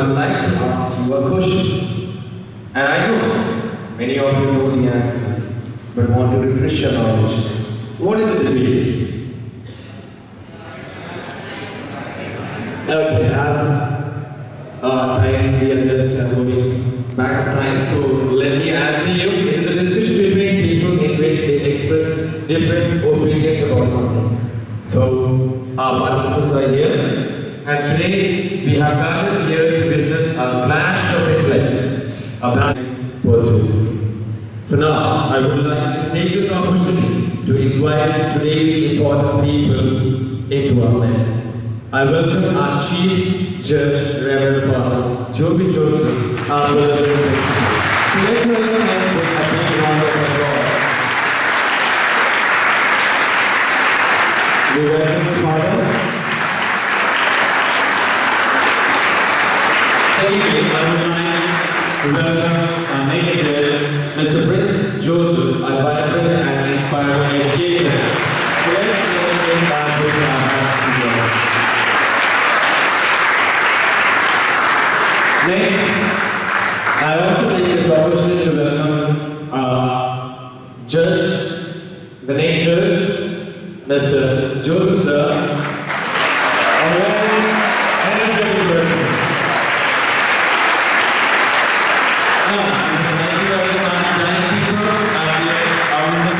I would like to ask you a question. And I know many of you know the answers, but want to refresh your knowledge. What is a debate? Okay, as time we are just moving back of time, so let me answer you. It is a discussion between people in which they express different opinions about something. So our participants are here, and today we have gathered here to witness a clash of intellects, a balanced pursuits. So now I would like to take this opportunity to invite today's important people into our midst. I welcome our Chief Judge, Reverend Father Joby Joseph, our beloved principal. So let's welcome him with a big round of applause. We welcome the Father. Secondly, I would like to welcome our next judge, Mr. Prince Joseph, a vibrant and inspiring educator. So let's welcome him back with our hands together. Next, I also take this opportunity to welcome Judge, the next Judge, Mr. Joseph Sir, a very energetic person. Thank you very much, kind people,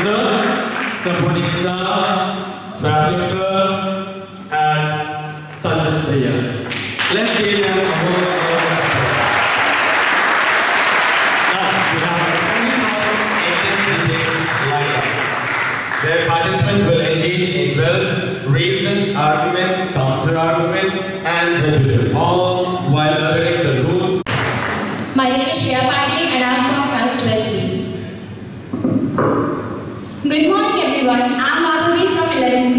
sir, supporting staff, traffic sir, and Sergeant Bhaiya. Let's give them a whole their participants will engage in well-reasoned arguments, counter-arguments, and rebuttal, all while obeying the rules. My name is Shreya Pandey and I am from class 12B. Good morning everyone, I am Madhavi from 11C.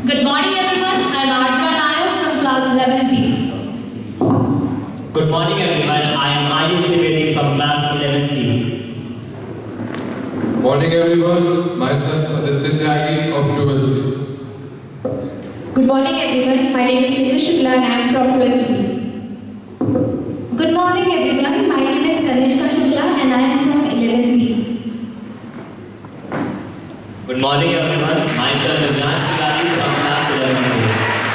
Good morning everyone, I am Ardra Nair from class 11B. Good morning everyone, I am Ayush Dwivedi from class 11C. Morning everyone, myself Aditya Tyagi of 12B. Good morning everyone, my name is Neha Shukla and I am from 12B. Good morning everyone, my name is Kanishka Shukla and I am from 11B. Good morning everyone, myself is Raj Tilali from class 11B.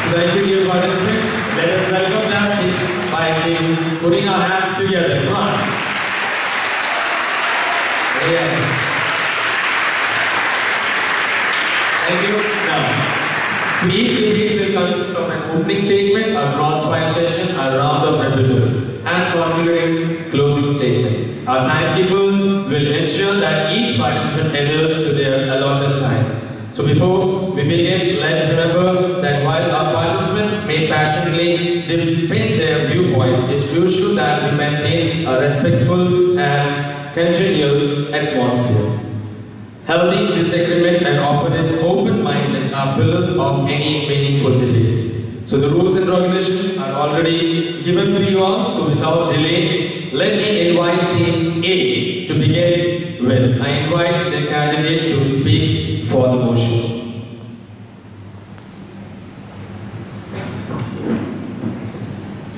So thank you dear participants. Let us welcome them by putting our hands together. Come on. Yeah. Thank you. Now, so each debate will consist of an opening statement, a cross-fire session, a round of rebuttal, and concluding closing statements. Our timekeepers will ensure that each participant adheres to their allotted time. So before we begin, let's remember that while our participants may passionately defend their viewpoints, it's crucial that we maintain a respectful and congenial atmosphere. Healthy disagreement and open-mindedness are pillars of any meaningful debate. So the rules and regulations are already given to you all. So without delay, let me invite Team A to begin with. I invite the candidate to speak for the motion.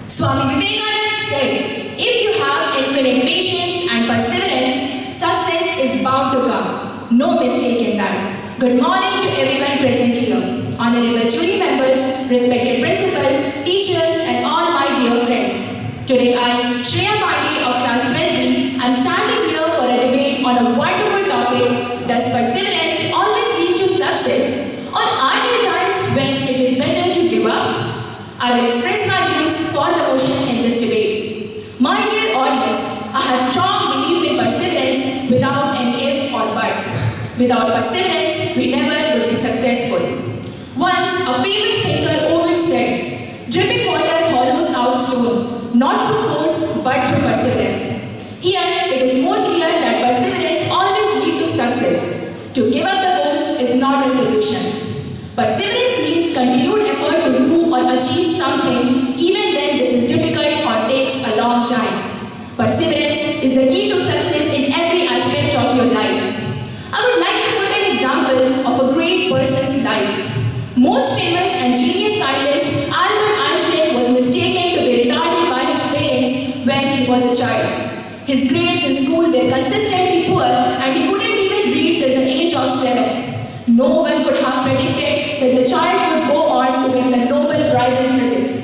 Swami Vivekananda said, if you have infinite patience and perseverance, success is bound to come. No mistake in that. Good morning to everyone present here. Honorable jury members, respected principal, teachers and all my dear friends. Today I, Shreya Pandey of class 12B, am standing here for a debate on a wonderful topic. Does perseverance always lead to success? Or are there times when it is better to give up? I will express my views for the motion in this debate. My dear audience, I have strong belief in perseverance without any if or but. Without perseverance, we never would be successful. Once, a famous thinker Ovid said, dripping water hollows out stone, not through force, but through perseverance. Here, it is more clear that perseverance always leads to success. To give up the goal is not a solution. Perseverance means continued effort to do or achieve something, even when this is difficult or takes a long time. Perseverance is the key to success in every aspect of your life. I would like to put an example of a great person's life. Most famous and genius scientist Albert Einstein was mistaken His grades in school were consistently poor and he couldn't even read till the age of 7. No one could have predicted that the child would go on to win the Nobel Prize in Physics.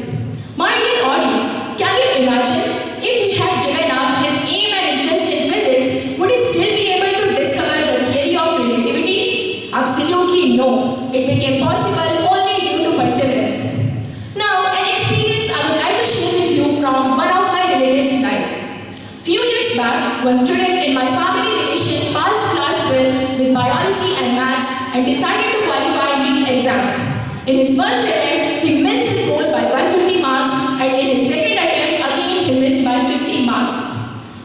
My dear audience, can you imagine if he had given up his aim and interest in physics, would he still be able to discover the theory of relativity? Absolutely no. It became possible only due to perseverance. Now, an experience I would like to share with you from one of my relatives' lives. Few years back, one student in my family relation passed class 12 with biology and maths and decided to qualify NEET exam. In his first attempt, he missed his goal by 150 marks and in his second attempt, again he missed by 50 marks.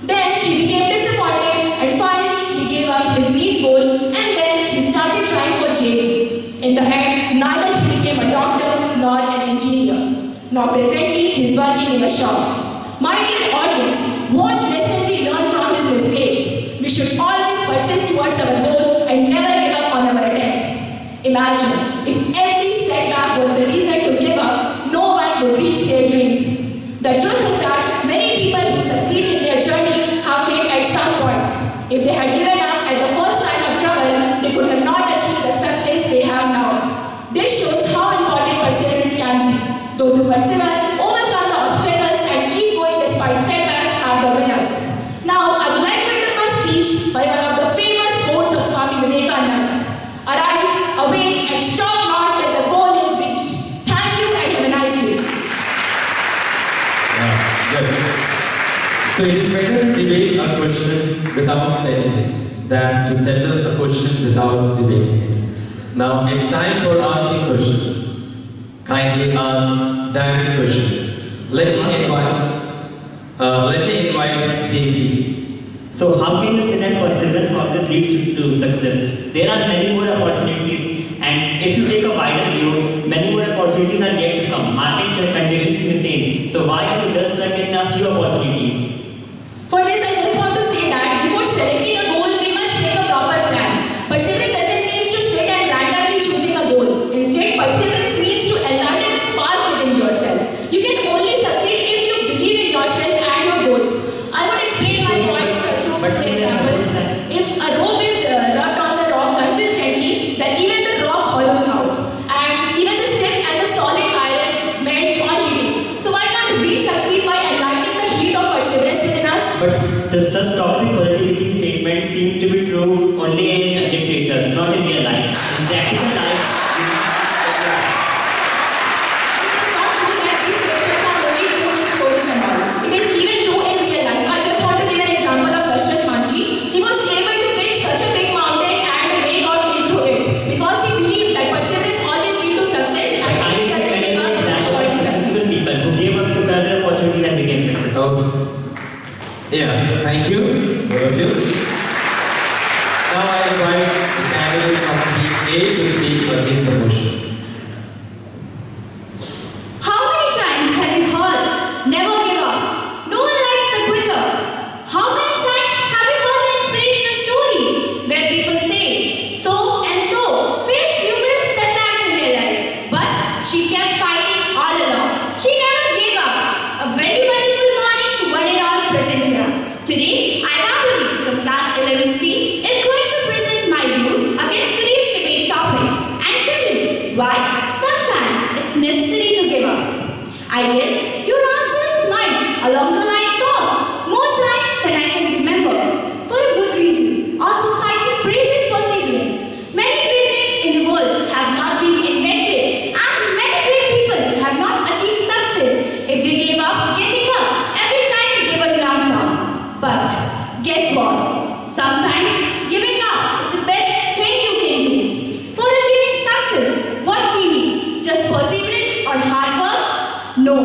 Then he became disappointed and finally he gave up his NEET goal and then he started trying for JEE. In the end, neither he became a doctor nor an engineer. Now presently, he is working in a shop. My dear audience, what lesson we learn from his mistake? We should always persist towards our goal and never give up on our attempt. Imagine, if every setback was the reason to give up, no one would reach their dreams. The truth is that many people who succeed in their journey have failed at some point. If they had given up at the first sign of trouble, they could have not achieved the success they have now. This shows how important perseverance can be. Those who persevere, overcome the obstacles and keep going despite setbacks are the winners. Now, I would like to end my speech by one of the famous quotes of Swami Vivekananda. Arise, awake and stop not till the goal is reached. Thank you and have a nice day. Good. So it is better to debate a question without settling it than to settle a question without debating it. Now it's time for asking questions. Kindly ask direct questions. Let me invite Team B. So how can you say that perseverance always leads to success? There are many more opportunities, and if you take a wider view, many more opportunities are yet to come. Market conditions may change. So why are you just stuck in a few opportunities? For this, I just want to say that before selecting a goal, we must make a proper plan. Perseverance doesn't mean to sit and randomly choosing a goal. Instead, perseverance means to enlighten a spark within yourself. You can only succeed if you believe in yourself and your goals. I would explain my points through few examples. If a rope is rubbed on the rock consistently, then even the rock hollows out. And even the stiff and the solid iron melts on heating. So why can't we succeed by enlightening the heat of perseverance within us? But such toxic positivity statement seems to be true only in literature, not in real life. In practical life, Yeah, thank you, both of you. Now I invite the candidate from Team A to speak against the motion. How many times have you heard, never give up? No one likes a quitter. How many times have you heard the inspirational story where people say, so and so faced numerous setbacks in their life, but she kept fighting all along. She never gave up. A very wonderful morning to one and all present here. Today, I Abhi from class 11C is going to present my views against today's debate topic and tell you why sometimes it's necessary to give up. I guess your answer is mine along the lines of more times than I can remember. For a good reason, our society praises perseverance. Many great things in the world have not been invented and many great people have not achieved success if they gave up getting up every time they were knocked down. But guess what? Sometimes giving up is the best thing you can do. For achieving success, what we need? Just perseverance or hard work? No.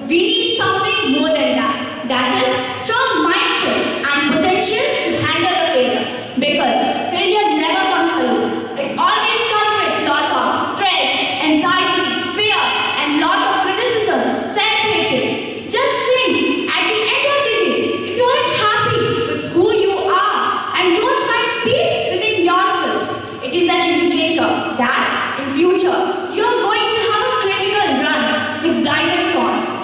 We need something more than that. That is strong mindset and potential to handle the failure. Because failure never comes alone. It always comes with lot of stress, anxiety, fear, and lot of criticism, self-hatred. Just think, at the end of the day, if you aren't happy with who you are and don't find peace within yourself, it is an indicator that in future you are going to have a critical run with blinders on.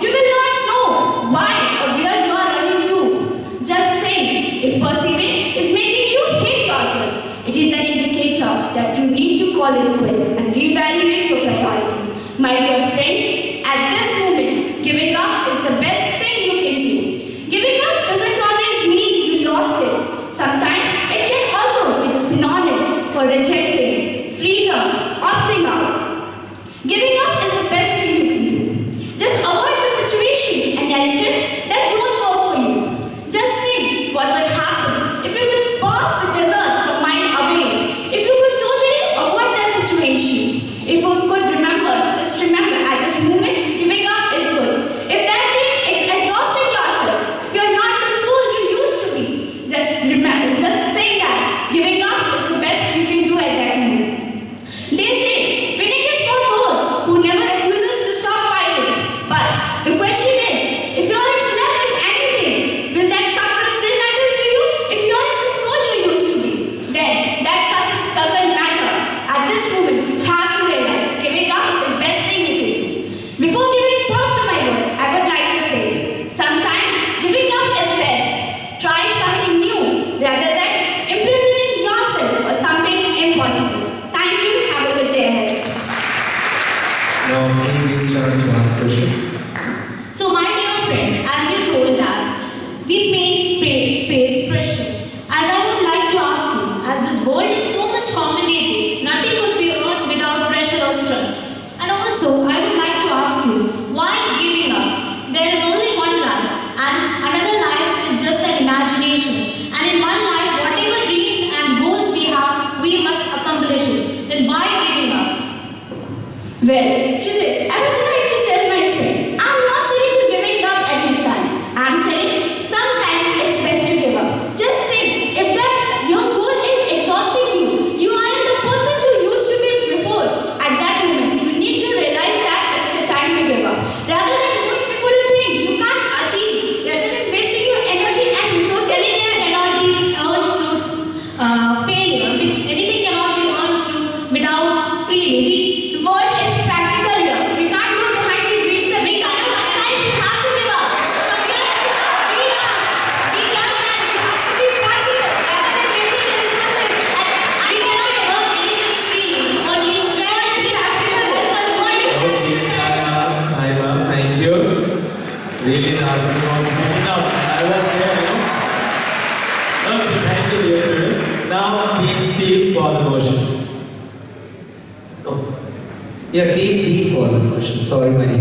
reevaluate your priorities. My dear friends, at this moment, giving up is the best thing you can do. Giving up doesn't always mean you lost it. Sometimes it can also be the synonym for rejecting, freedom, opting out. Giving up is the best thing you can do. Just avoid the situations and narratives that don't work for you. Just think what would happen if you could spot the desert from mile away. If you could totally avoid that situation. If you could remember, just remember at this moment, giving up is good. If that thing is exhausting yourself, if you're not the soul you used to be, just remember, just think that giving up is the best you can do at that moment. They say winning is for those who never refuses to stop fighting. But the question is, if you aren't left with anything, will that success still matters to you? If you aren't the soul you used to be, then that success doesn't matter. At this moment, you have to realize giving up is the best thing you can do. Before giving pause to my words, I would like to say, sometimes giving up is best. Try something new rather than imprisoning yourself for something impossible. Thank you. Have a good day ahead. Now, can you give a chance to ask question? So, my dear friend, as you told that we may face pressure, as I would like to ask you, as this world is so much competitive, nothing could be earned without pressure or stress. And also, I would like to ask you, why giving up? There is only one life, and another life is just an imagination. And in one life, whatever dreams and goals we have, we must accomplish it. Then why giving up? Well, Judith, I would like to tell my friend, I'm not telling you giving up every time. I'm telling sometimes it's best to give up. Just think, if that your goal is exhausting you, you aren't the person you used to be before. At that moment, you need to realize that it's the time to give up. Rather than going before the thing you can't achieve, rather than wasting your energy and resources. Anything cannot be earned through failure. Anything cannot be earned through without freely. The world is practical here. We can't go behind the dreams and we can't. Sometimes we have to give up. So we have to be practical rather than wasting the resources. We cannot earn anything freely. Only sweat is practical. Okay, time up. Thank you. Really, the argument was good enough. I was there, you know. Okay, thank you, dear student. Now, team C for the motion. Oh. Yeah, team D for the motion. Sorry, my dear.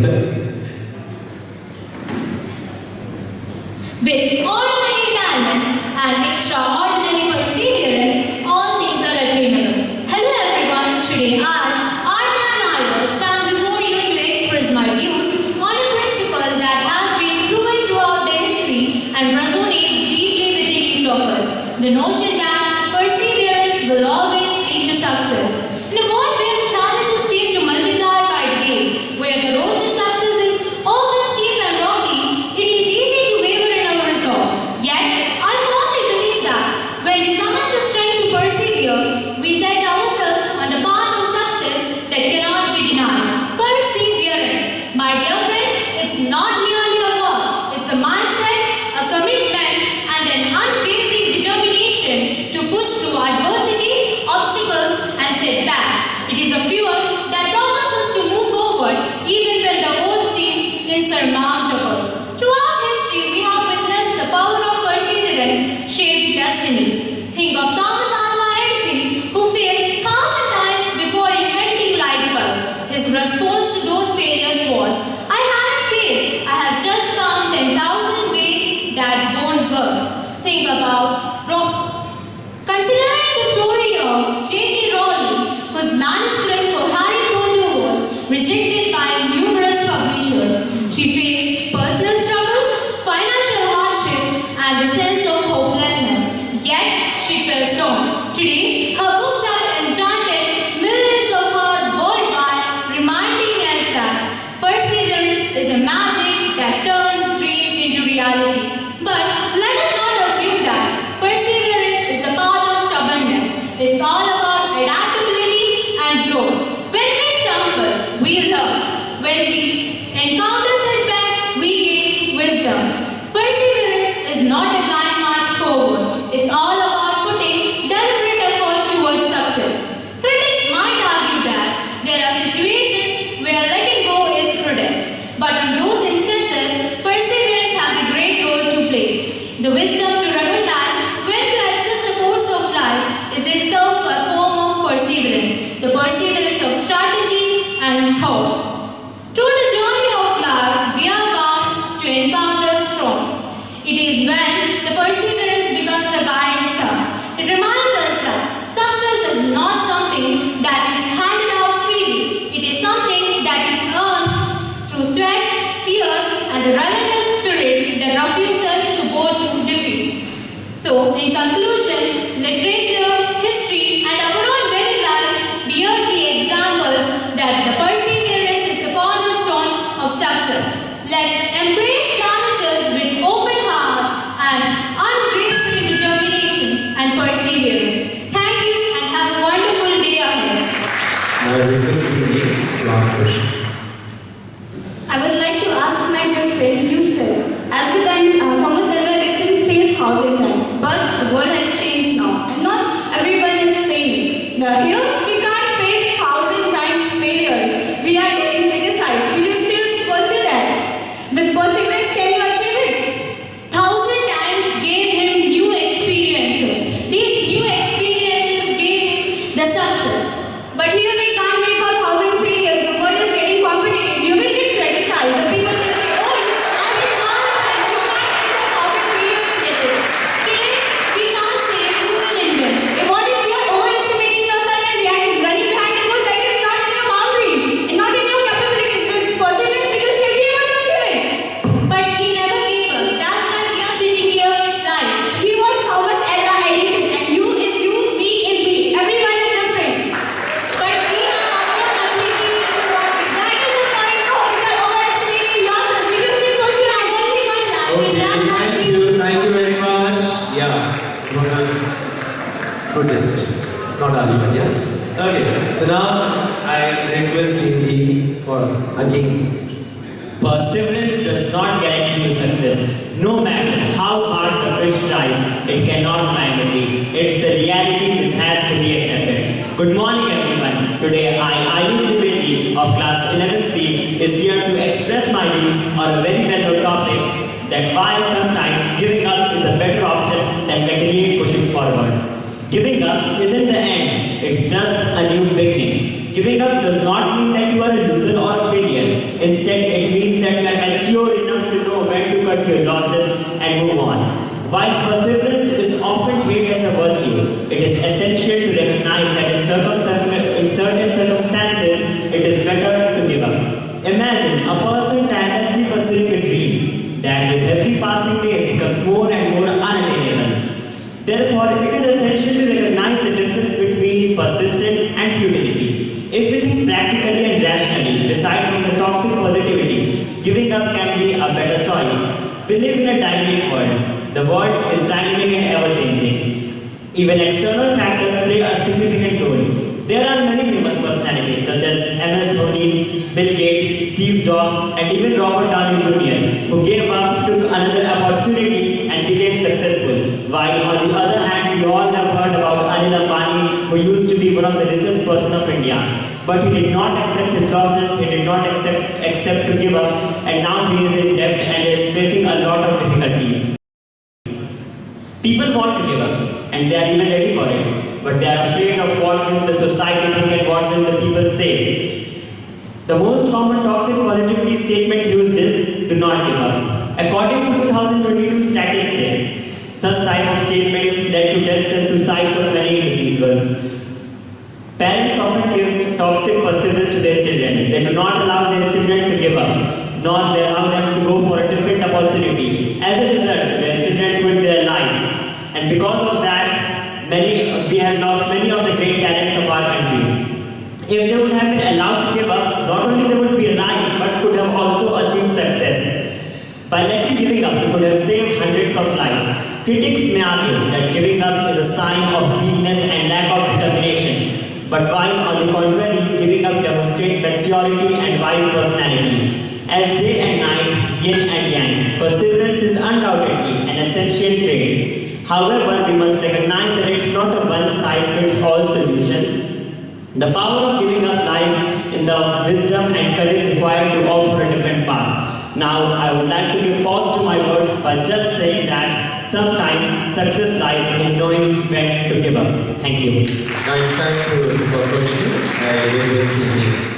With ordinary talent and extraordinary perseverance, all things are attainable. Hello everyone, today I, Arthur Nair, stand before you to express my views on a principle that has been proven throughout the history and resonates deeply within each of us. The notion that perseverance will always lead to success. In a world where the challenges seem to multiply by the day, where the road to success is often steep and rocky, it is easy to waver in our resolve. Yet, I firmly believe that when we summon the strength to persevere, we set ourselves on the path of success that cannot be denied. Perseverance. My dear friends, it's not merely a word, it's a mindset, a commitment, and an unwavering determination to push through adversity, obstacles, and setbacks. It is a fuel that propels us to move forward even when the road seems insurmountable. Throughout history, we have witnessed the power of perseverance shape destinies. Think of Thomas Alva Edison, who failed 1,000 times before inventing light bulb. His response to those failures was, "I haven't failed. I have just found 10,000 ways that won't work." Think about considering the story of J.K. Rowling, whose manuscript for Harry Potter was rejected by numerous publishers. She faced personal struggles, financial hardship, and a sense of hopelessness. Yet, she pressed on. Today, her books have enchanted millions of her worldwide, reminding us that perseverance is a magic that turns dreams into reality. But let us not assume that perseverance is the path of stubbornness. It's all about adaptability and growth. When we stumble, we learn. When we encounter setback, we gain wisdom. Perseverance is not a blind march forward. It's all about putting deliberate effort towards success. Critics might argue that there are And third, through the journey of life, we are bound to encounter storms. It is when the perseverance becomes the guiding star. It reminds us that success is not something that is handed out freely. It is something that is earned through sweat, tears, and a relentless spirit that refuses to bow to defeat. So, in conclusion, literature, history, and our own very lives bear the examples that the perseverance is the cornerstone of success. Let's embrace challenges with open heart and unwavering determination and perseverance. Thank you and have a wonderful day ahead. Now I request you to ask question. I would like to ask my dear friend, you said, Albert Einstein, Thomas Alva Edison failed 1,000 times, but the world has changed now, and not everyone is same. Now here, we can't face 1,000 times failures. We are getting criticized. Will you still pursue that? With perseverance, can you achieve it? 1,000 times gave him new experiences. These new experiences gave him the success. But here we can't wait for 1,000 failures. The world is getting competitive. You will get criticized. The people will say, oh, As it was, you can't wait for 1,000 failures to get it. Today, we can't say who will invent. what if you are overestimating yourself and running behind a goal that is not in your boundaries and not in your capabilities? With perseverance, we will still be able to achieve it. But he never gave up. That's why we are sitting here right. He was Thomas Alva Edison, and you is you, me is me. Everyone is different. But we have our own ability to do what we That like. is the point. No, you are overestimating yourself. Will you still pursue that? Only one life. Okay, In that life, thank you very much. Yeah, it was a good decision. Not argument, yeah? Okay, so now I request Hindi for against. Perseverance does not guarantee you success. No matter how hard the fish tries, it cannot climb a tree. It's the reality which has to be accepted. Good morning, everyone. Today, I Ayush Dwivedi of class 11C is here to express my views on a very well-known topic that why sometimes giving up is a better option than continuing pushing forward. Giving up isn't the end, it's just a new beginning. Giving up does not mean that you are a loser or a failure. Instead, it means that you are mature enough to know when to cut your losses and move on. While perseverance is often hailed as a virtue, it is essential to recognize that in certain circumstances, it is better to give up. Imagine a person tirelessly pursuing a dream that with every passing day becomes more and more unattainable. Therefore, it is essential to recognize the difference between persistence and futility. If we think practically and rationally, aside from the toxic positivity, giving up can be a better choice. We live in a dynamic world. The world is dynamic and ever-changing. Even external factors play a significant role. There are many famous personalities such as MS Dhoni, Bill Gates, Steve Jobs, and even Robert Downey Jr., who gave up, took another opportunity, and became successful. While on the other hand, we all have heard about Anil Ambani, who used to be one of the richest person of India. But he did not accept his losses, he did not accept to give up, and now he is in debt and is facing a lot of difficulties. People want to give up, and they are even ready for it, but they are afraid of what will the society think and what will the people say. The most common toxic positivity statement used is, do not give up. According to 2022 statistics, such type of statements led to deaths and suicides of many individuals. Parents often give toxic perseverance to their children. They do not allow their children to give up, nor they allow them to go for a different opportunity. As a result, their children quit their lives. And because of that, we have lost many of the great talents of our country. If they would have been allowed to give up, not only they would be alive, but could have also achieved success. By letting giving up, we could have saved hundreds of lives. Critics may argue that giving up is a sign of weakness and lack of determination. But while on the contrary, giving up demonstrates maturity and wise personality. As day and night, yin and yang, perseverance is undoubtedly an essential trait. However, we must recognize that it's not a one-size-fits-all solutions. The power of giving up lies in the wisdom and courage required to opt for a different path. Now, I would like to give pause to my words by just saying that sometimes success lies in knowing when to give up. Thank you. Now it's time for question. I request to me.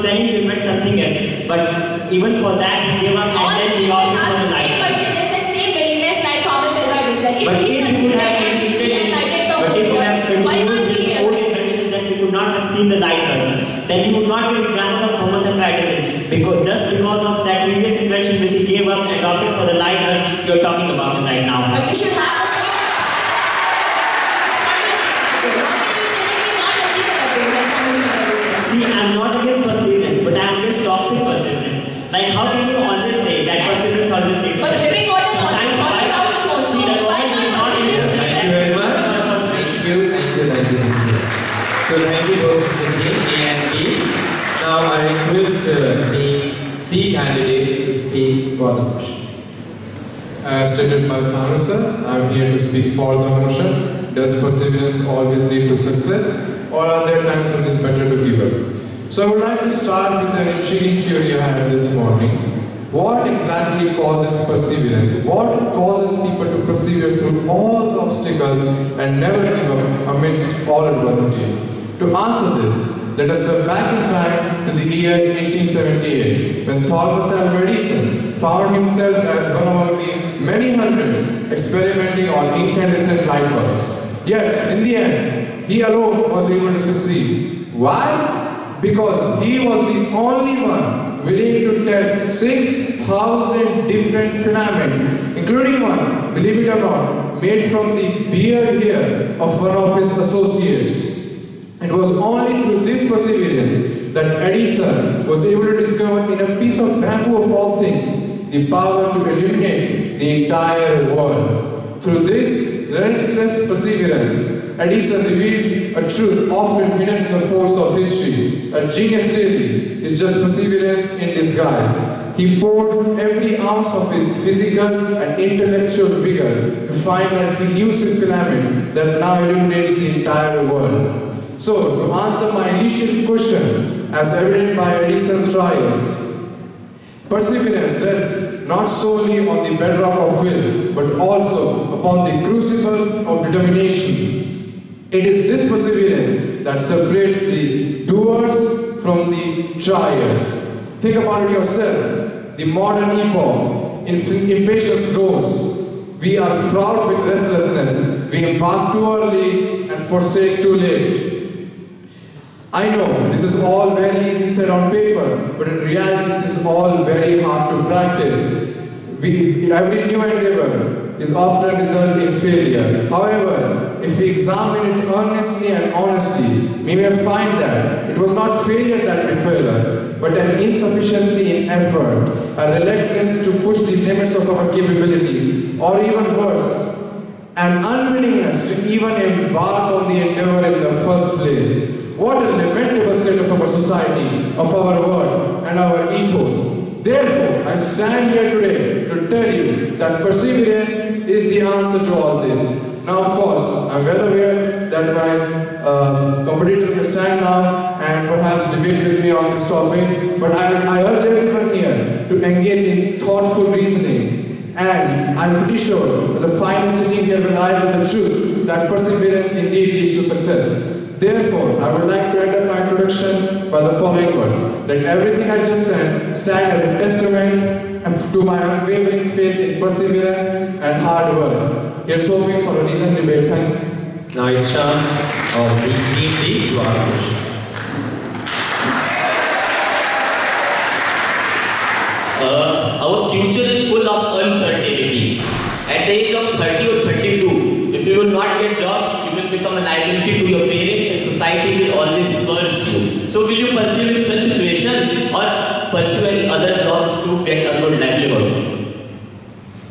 planning to invent something else, but even for that he gave up and All the then he people opted have for the the same light. perseverance and same willingness like Thomas Alva Edison. If But he if he would succeeded have and if he enlightened the but whole if he had world, why continued can't his we? own inventions, then we could not have seen the light bulbs. Then he would not give examples of Thomas and Edison, because just because of that previous invention which he gave up and opted for the light bulb, you're talking about him right now. But we should have the same. How can you say that we not achieve anything like Thomas Alva Edison? See, I'm not against perseverance, but I'm against toxic perseverance. Like, how can you always say that perseverance always leads to But success? dripping water Sometimes always falls out stones. So See, the why government not is not perseverance? Thank you very much. Thank you. So thank you both the team A and B. Now I request team C candidate to speak for the motion. As stated by Sanu sir, I am here to speak for the motion. Does perseverance always lead to success, or are there times when it is better to give up? So I would like to start with an intriguing query I had this morning. What exactly causes perseverance? What causes people to persevere through all the obstacles and never give up amidst all adversity? To answer this, let us step back in time to the year 1878, when Thomas Alva Edison found himself as one among the many hundreds experimenting on incandescent light bulbs. Yet, in the end, he alone was able to succeed. Why? Because he was the only one willing to test 6,000 different filaments, including one, believe it or not, made from the beard hair of one of his associates. It was only through this perseverance that Edison was able to discover in a piece of bamboo of all things the power to illuminate the entire world. Through this relentless perseverance, Edison revealed a truth often hidden in the force of history. A genius really is just perseverance in disguise. He poured every ounce of his physical and intellectual vigor to find that elusive filament that now illuminates the entire world. So, to answer my initial question, as evident by Edison's trials, perseverance rests not solely on the bedrock of will, but also upon the crucible of determination. It is this perseverance that separates the doers from the triers. Think about it yourself. The modern epoch, impatience grows. We are fraught with restlessness. We embark too early and forsake too late. I know this is all very easy said on paper, but in reality this is all very hard to practice. Every new endeavor is often result in failure. However, if we examine it earnestly and honestly, we may find that it was not failure that befell us, but an insufficiency in effort, a reluctance to push the limits of our capabilities, or even worse, an unwillingness to even embark on the endeavor in the first place. What a lamentable state of our society, of our world, and our ethos. Therefore, I stand here today to tell you that perseverance is the answer to all this. Now, of course, I'm well aware that my competitor may stand now and perhaps debate with me on this topic, but I urge everyone here to engage in thoughtful reasoning. And I'm pretty sure that the finest sitting here will arrive at the truth that perseverance indeed leads to success. Therefore, I would like to end up my introduction by the following words: that everything I just said stand as a testament to my unwavering faith in perseverance and hard work. Here's hoping for a recent debate. Thank you. Now it's chance of the team D to ask question. Our future is full of uncertainty. At the age of 30 or 32, if you will not get job, you will become a liability to your parents and society will always curse you. So will you pursue in such situations or pursue any other jobs to get a good livelihood?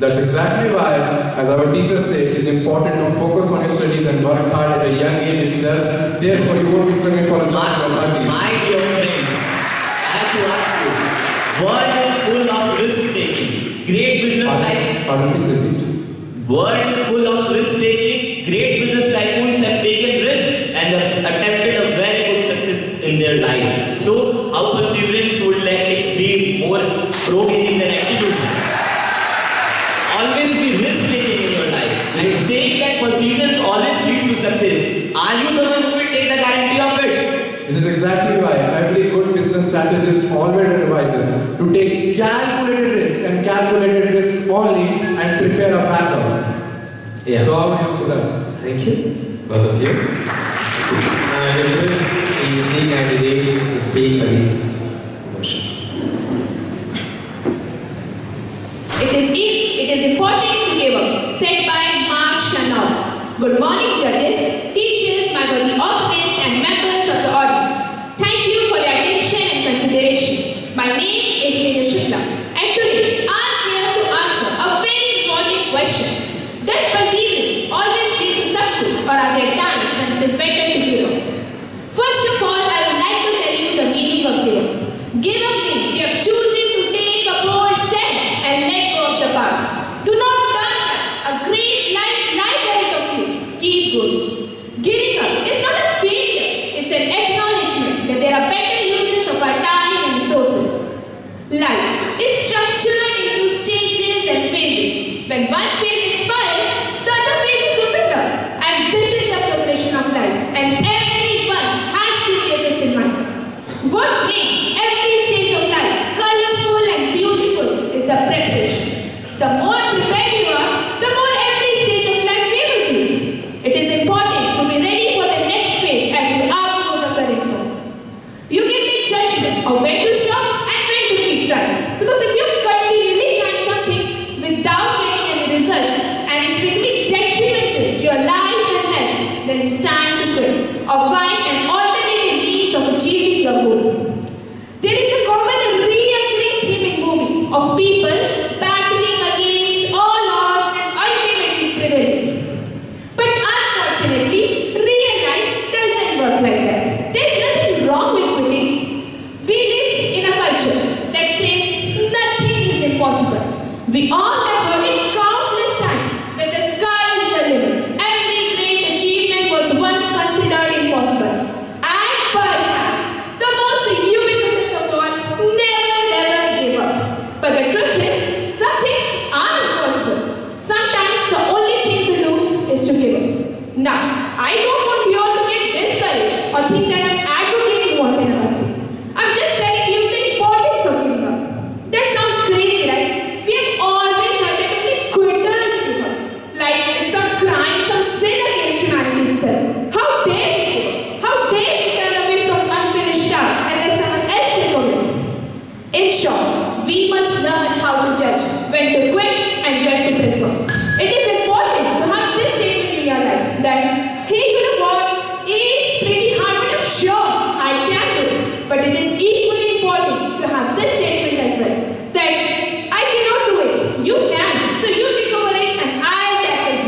That's exactly why, as our teachers say, it is important to focus on your studies and work hard at a young age itself. Therefore, you won't be struggling for a job in your 30s. My dear friends, I have to ask you, world is full of risk-taking. Great business tycoons. Pardon me, repeat. World is full of risk-taking. Great business tycoons have taken risk and have attempted a very good success in their life. So, how perseverance would be more pro-gaining than attitude? Always be risk-taking in your life. And saying that perseverance always leads to success. Are you the one who will take the guarantee of it? This is exactly why every good business strategist always advises to take calculated risk and calculated risk only and prepare a backup. Yeah. So how would you say that? Thank you, both of you. Request the EC candidate to speak against motion. It is important to give up, said by Mark Chanel. Good morning, judges, teachers, my worthy opponents, and members of the audience. Thank you for your attention and consideration. My name is Neha Shukla, and today I am here to answer a very important question. Does perseverance always lead to success, or are there times when it is better to give up? First of all, I would like to tell you the meaning of give up. Give up means you have chosen to take a bold step and let go of the past. Do not turn back. A great life lies ahead of you. Keep going. Giving up is not a failure. It's an acknowledgement that there are better uses of our time and resources. Life is structured into stages and phases. When one phase expires, the other phase is opened up. And this is the progression of life. And everyone has to bear this in mind. What makes every stage of life colorful and beautiful is the preparation. The more prepared you are, the more every stage of life favors you. It is important to be ready for the next phase as you outgrow the current one. You can make judgment of when to stop and when to keep trying. Because if you continually try something without getting any results and it's becoming detrimental to your life and health, then it's time to quit or find an alternative means of achieving your goal. There is a common and recurring theme in movie of people battling against all odds and ultimately prevailing. But unfortunately, real life doesn't work like that. There's nothing wrong with quitting. We live in a culture that says nothing is impossible. We all have heard it countless times that the sky is the limit. Every great achievement was once considered impossible. And perhaps the most ubiquitous of all, never give up. But the truth is, some things are impossible. Sometimes the only thing to do is to give up. Now, I don't want you all to get discouraged or think that I'm advocating one kind of a thing. I'm just telling you the importance of giving up. That sounds crazy, right? We have always heard that only quitters give up. Like it's some crime, some sin against humanity itself. How dare we give up? How dare we turn away from unfinished tasks and let someone else take over? In short, we must learn how to judge when to quit and when to press on. It is important to have this statement in your life that, hey, you know what? It's pretty hard, but I'm sure I can do it. But it is equally important to have this statement as well that I cannot do it. You can. So you take over it and I'll tackle it.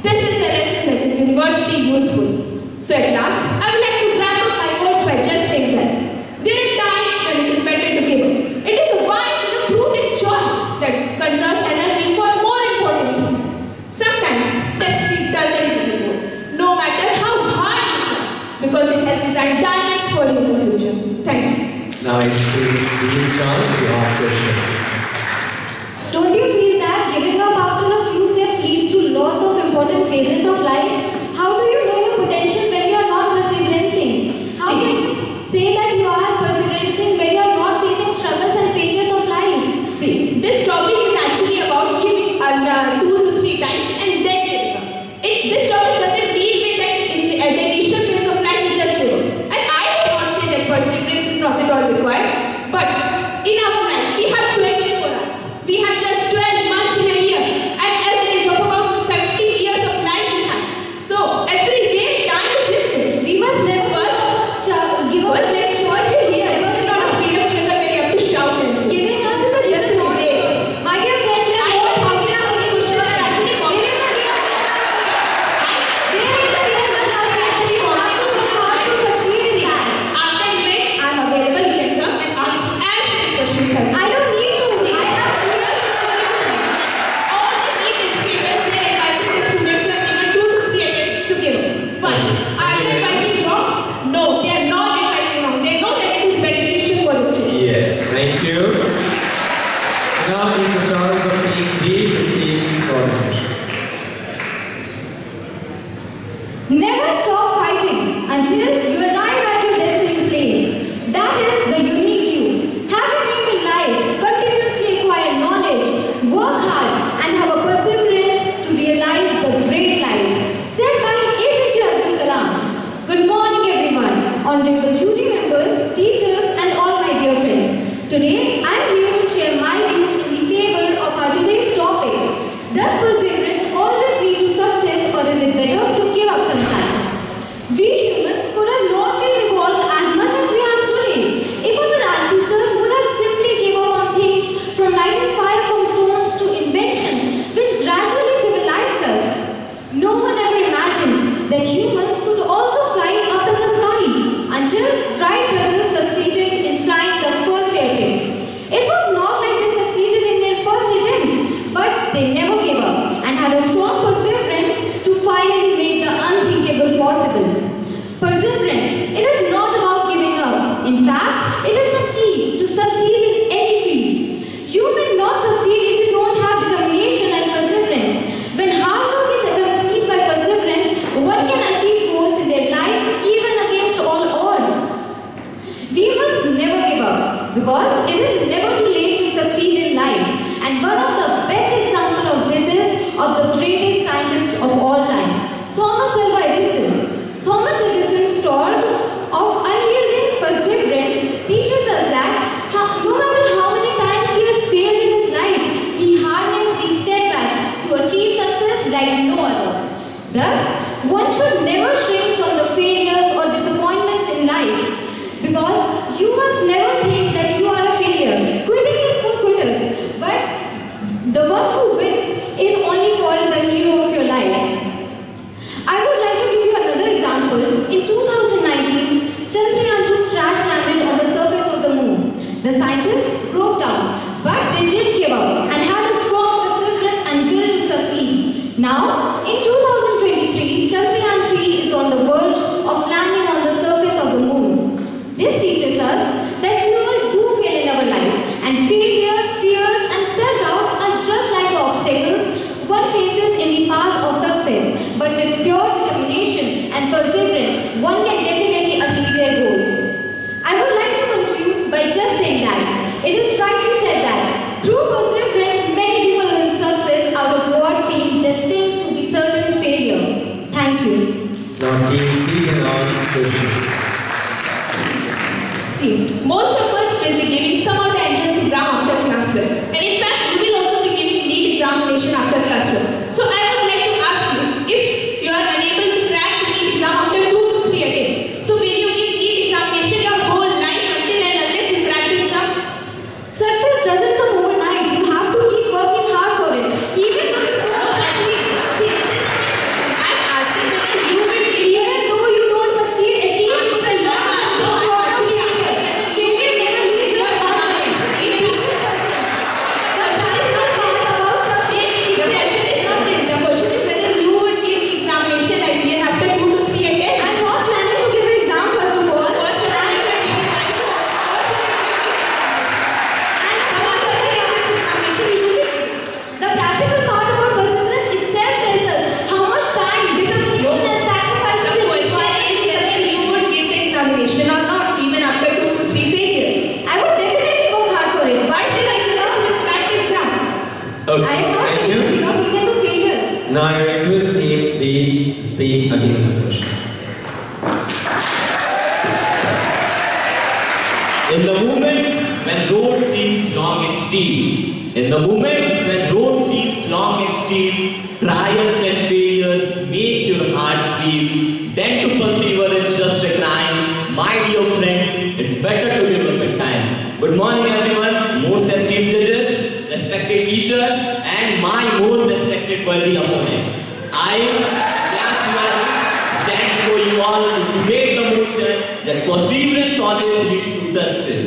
This is the lesson that is universally useful. So at last, I would like to wrap up my words by just saying that there are times when it is better to give up. It is a wise and a prudent choice that conserves energy for more important things. Sometimes destiny doesn't give you more, no matter how hard you try, because it has designed diamonds for you in the future. Thank you. Now it's the chance to ask question. Don't you feel that giving up after a few steps leads to loss of important phases of life? How do you know your potential when you are not perseverating? How can you say that you are perseverating when you are not facing struggles and failures of life? See, this topic is actually about giving 2 to 3 times and then giving up. This topic doesn't deal with that at the initial phase of life you just give up. And I would not say that perseverance is not at all required, but in our life we have 24 hours. We have just 12 months in a year, an average of about 70 years of life we have. So every day time is limited. We must never give up First, choice to hear. never This is give not a up. freedom struggle where you have to shout and say. Giving up This is is just not a a day. choice. My We must never give up because it is never too late to succeed in life. And one of the best examples of this is of the greatest scientist of all time, Thomas Alva Edison. Thomas Edison's story of unyielding perseverance teaches us that no matter how many times he has failed in his life, he harnessed these setbacks to achieve success like no other. Thus, one should never shrink from the failures or disappointments in life because you must never think that you are a failure. Quitting is for quitters, but the one who wins is only called the hero of your life. I would like to give you another example. In 2019, Chandrayaan-2 crash landed on the surface of the moon. The scientists broke down, but they didn't give up and had a strong perseverance and will to succeed. Now, in 2023, Chandrayaan-3 is on the verge of landing on the surface of the moon. This teaches us that we all do fail in our lives, and failures, fears, and self-doubts are just like the obstacles one faces in the path of success. But with pure determination and perseverance, one can definitely achieve their goals. I would like to conclude by just saying that it is rightly said that through perseverance, many people win success out of what seemed destined to be certain failure. Thank you. Now, team C can ask a question. See, most of us will be giving some of the entrance exam after class 12. And in fact, you will also be giving NEET examination after class 12. So I would like to ask you, if you are unable to crack the NEET exam after 2 to 3 attempts, so will you give NEET examination your whole life until and unless you crack the exam? Success doesn't come overnight. You have to keep working hard for it. Even though you don't succeed. See, this is the question. I'm asking whether you will give Even though you don't succeed, at least you will learn something from your failure. Failure never leaves us unpunished. It teaches something. The practical part about success is the question is not this. The question is whether you would give the examination like me and after 2 to 3 attempts. I'm not planning to give an exam first of all. First of all, you can give it right. So, first you can give the examination. And some other examination you will give. The practical part about perseverance itself tells us how much time, determination, and sacrifices The it question requires is to whether succeed. you would give the examination or not, even after 2 to 3 failures. I would definitely work hard for it. Why But should I give us to crack the exam? Okay, I am not thank going to you. give up even to failure. Now I request team D to speak against the question. In the moments when road seems long and steep, in the moments when road seems long and steep, trials and failures makes your heart sleep, then to persevere is just a crime. My dear friends, it's better to give up in time. Good morning everyone, most esteemed judges, respected teacher, and my most respected worthy opponents. I, Class 12, stand before you all to debate the motion that perseverance always leads to success.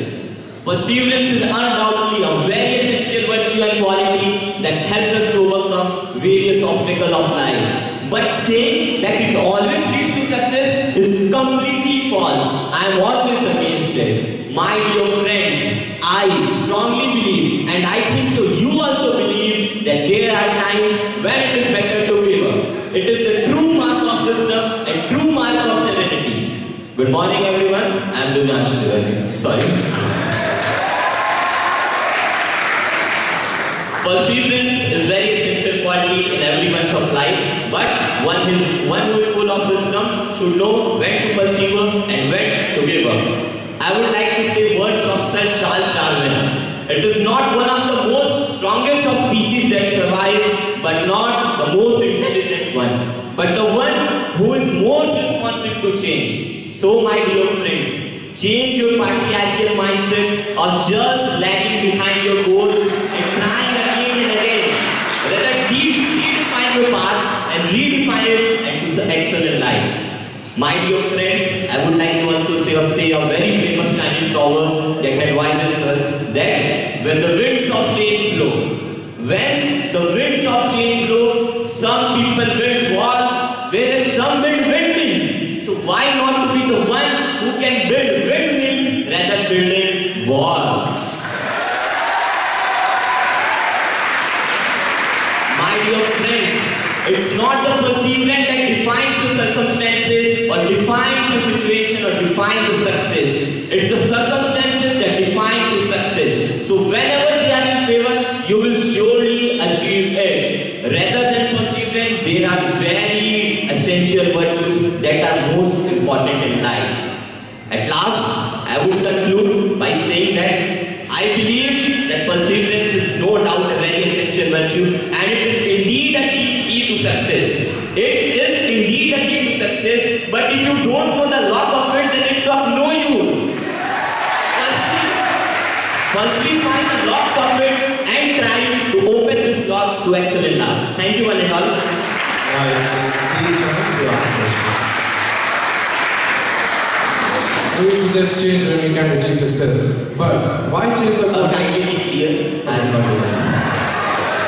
Perseverance is undoubtedly a very essential virtue and quality that helps us to overcome various obstacles of life. But saying that it always leads to success is completely false. I am always against it. My dear friends, I strongly believe, and I think so you also believe, that there are times when it is better to give up. It is the true mark of wisdom and true mark of serenity. Good morning everyone, I am Vindhyanagar. Sorry. Perseverance is very essential quality in everyone's of life, but one who is full of wisdom should know when to persevere and when to give up. I would like to say words of Sir Charles Darwin. It is not one of the most strongest of species that survive, but not the most intelligent one, but the one who is most responsive to change. So my dear friends, change your patriarchal mindset of just lagging behind your goals and trying again and again. Rather redefine your paths and redefine it and to excel in life. My dear friends, I would like to also say a very famous Chinese proverb that advises us that when the winds of change blow, some people build walls, whereas some build windmills. So why not to be the one who can build windmills rather building walls? My dear friends, it's not the perseverance that defines your circumstances or defines your situation or defines the success. It's the circumstances that defines your success. So whenever they are in favor, you will surely achieve it. Rather than perseverance, there are very essential virtues that are most important in life. At last, I would conclude by saying that I believe that perseverance is no doubt a very essential virtue, and it is indeed a key to success. It is indeed a key to success, but if you don't know the lock of it, then it's of no use. Firstly find the locks of it and try to open this lock to excel in love. Thank you one and all. So we suggest change when we can achieve success. But why change the goal? Can you be clear? I am not able.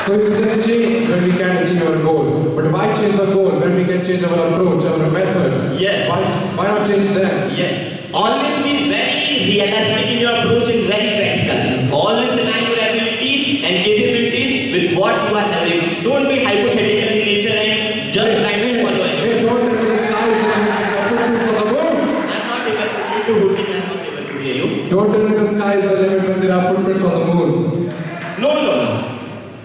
So we suggest change when we can achieve our goal. But why change the goal when we can change our approach, our methods? Yes. Why not change them? Yes. Always be very realistic in your approach and very practical. Always align your abilities and capabilities with what you are having. Don't be hypothetical in nature and just try to follow anyone. Hey, don't tell me the sky is the limit when there are footprints on the moon. I'm not able to hear you. I'm not able to hear you. Don't tell me the sky is the limit when there are footprints on the moon. No.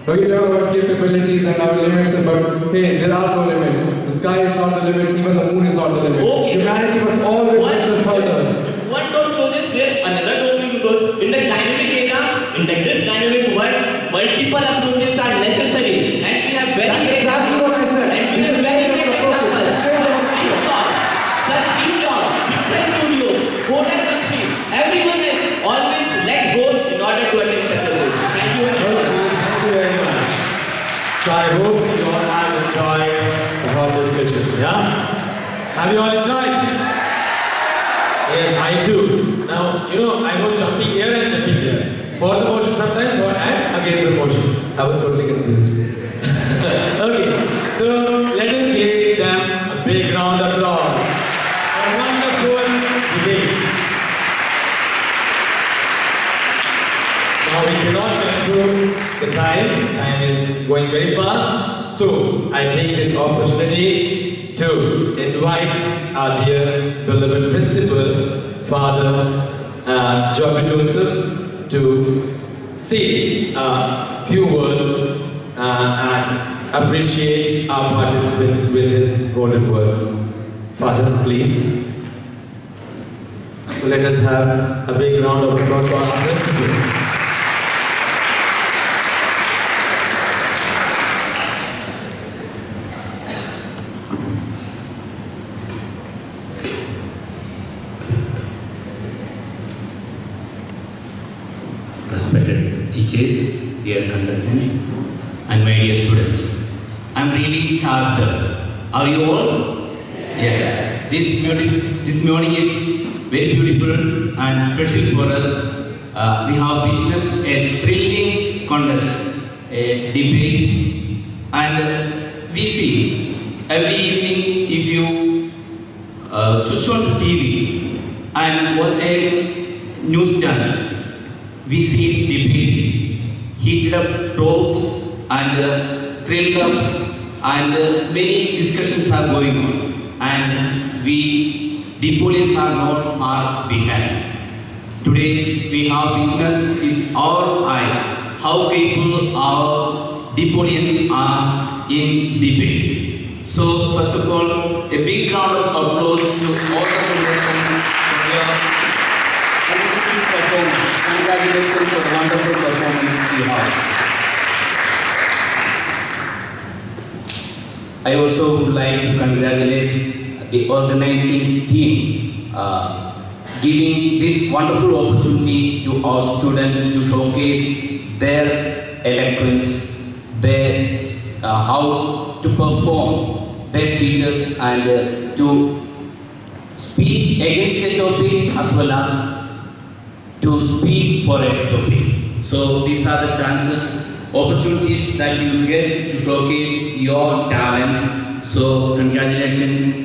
No, you talk about capabilities and our limits, but hey, there are no limits. The sky is not the limit, even the moon is not the limit. Okay. Humanity must always venture further. One door closes, there another door will close. In the dynamic era, in this dynamic world, multiple approaches are necessary, and we have very That's exactly what I said. And We we have should very change great our approaches. examples. Change our Steve Jobs, such Steve Jobs, Pixar Studios, Kodak companies. Everyone has always let go in order to attain success. Thank you. Thank you very much. So I hope you all have enjoyed the hot discussions, yeah? Have you all enjoyed? Yes, I too. Now, I was jumping here and jumping there. For the motion sometimes, and against the motion. I was totally confused. Okay, so let us give them a big round of applause. A wonderful debate. Now we cannot control the time. Time is going very fast. So I take this opportunity to invite our dear beloved principal, Father Joby Joseph, to say a few words and appreciate our participants with his golden words. Father, please. So let us have a big round of applause for our principal. Respected teachers, dear contestants, and my dear students. I'm really charged up. Are you all? Yes. This morning is very beautiful and special for us. We have witnessed a thrilling contest, a debate, and we see every evening if you switch on to TV and watch a news channel, we see debates, heated up talks, and thrilled up, and many discussions are going on. And we, Depolians, are not far behind. Today, we have witnessed in our eyes how capable our Depolians are in debates. So, first of all, a big round of applause to all the contestants for your performance. Congratulations for the wonderful performance you have. I also would like to congratulate the organizing team giving this wonderful opportunity to our students to showcase their eloquence, their how to perform their speeches and to speak against the topic as well as to speak for a topic. So these are the chances, opportunities that you get to showcase your talents. So congratulations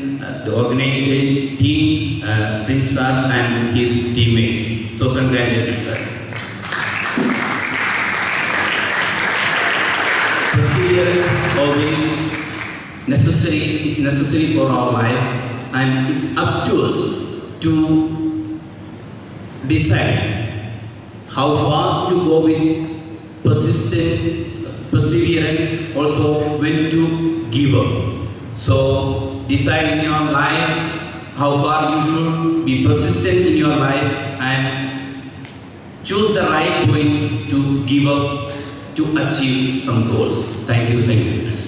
the organizing team, Prince Sir and his teammates. So congratulations, sir. Perseverance always is necessary for our life, and it's up to us to decide how far to go with persistent perseverance, also when to give up. So decide in your life how far you should be persistent in your life and choose the right point to give up to achieve some goals. Thank you very much.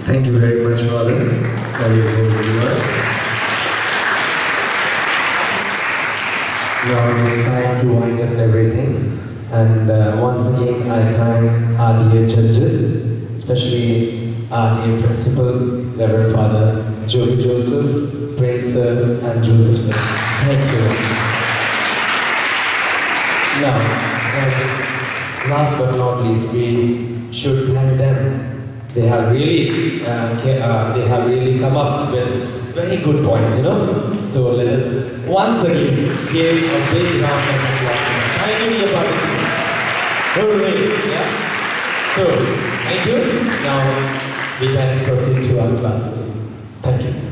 Thank you very much, Father, for your good words. Now it's time to wind up everything. And once again, I thank our dear judges, especially our dear principal, Reverend Father Joby Joseph, Prince Sir, and Joseph Sir. Thank you. Now, and last but not least, we should thank them. They have really come up with very good points, you know. So let us once again give a big round of applause. Thank you, dear participants. Hooray! Yeah. So thank you. Now we can proceed to our classes. Thank you.